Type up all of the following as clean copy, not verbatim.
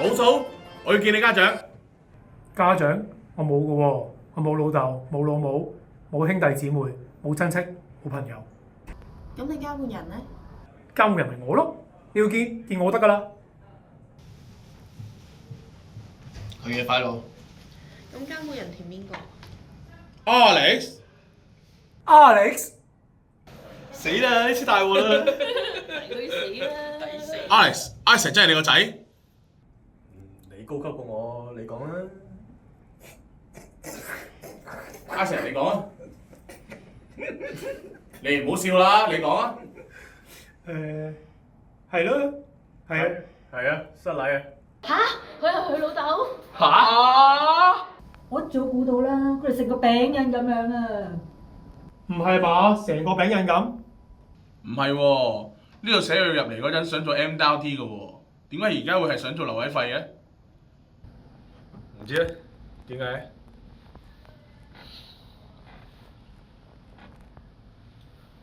老嫂，我要見你家長。家長我冇嘅喎，我冇老豆，冇老母，冇兄弟姊妹，冇親戚，冇朋友。咁你交換人呢？交換人咪我咯，你要見我得㗎啦。去嘢快樂。咁交換人填邊個？ Alex， Alex， 死啦！呢次大鑊啦抵死啦！抵死！Alex 真係你個仔？你高級過我，你講啦。Alex，你講啊！你唔好笑啦，你講啊！係咯，係啊。係啊，失禮啊。吓？佢係佢老豆？嚇！我一早估到啦，佢哋成個餅印咁樣啊！唔係吧？成個餅印咁？唔係喎，呢度寫佢入嚟嗰陣想做 MDRT 嘅喎，點解而家會係想做留位費嘅？唔知咧，點解？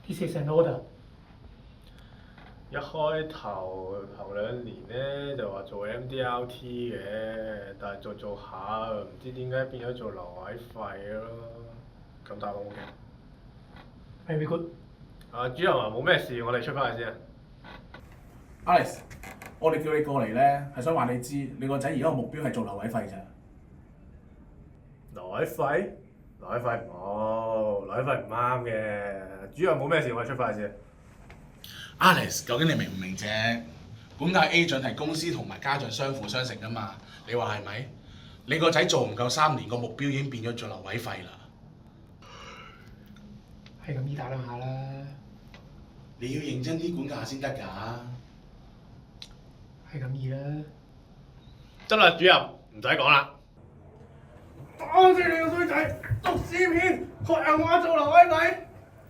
啲事成 order。一開頭2年咧就話做 MDRT 嘅，但係做下唔知點解變咗做留位費咯。咁答我 OK。Very good。主任話冇咩事，我哋出翻去先啊。Alex，我哋叫你過嚟咧，係想話你知，你個仔而家個目標係做留位費咋。留位費？留位費唔好，留位費唔啱嘅。主任冇咩事，我哋出翻去先。Alex，究竟你明唔明啫？本屆 A 準係公司同埋家長相輔相成噶嘛，你話係咪？你個仔做唔夠3年，個目標已經變咗做留位費啦。係咁依打兩下啦。你要認真啲管教先得㗎。係咁易啦。得啦，主任唔使講啦。打死你個衰仔！讀屎片，學人話做留位費，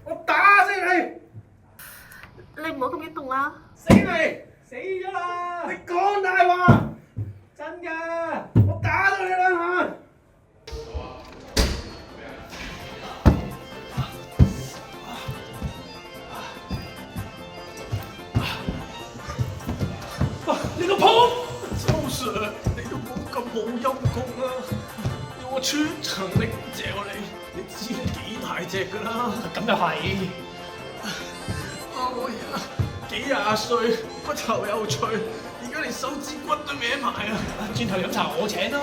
我打死你！你唔好咁激動啦！死未？死咗啦！你講大話！真㗎！我打到你兩下！哇！你個鋪！周 Sir，你都冇咁冇陰功啊！要我全程力嚼你，你知你幾大隻㗎啦？咁就係。我呀，幾廿歲，骨頭又脆，而家連手指骨都歪埋啊！轉頭飲茶我請啦。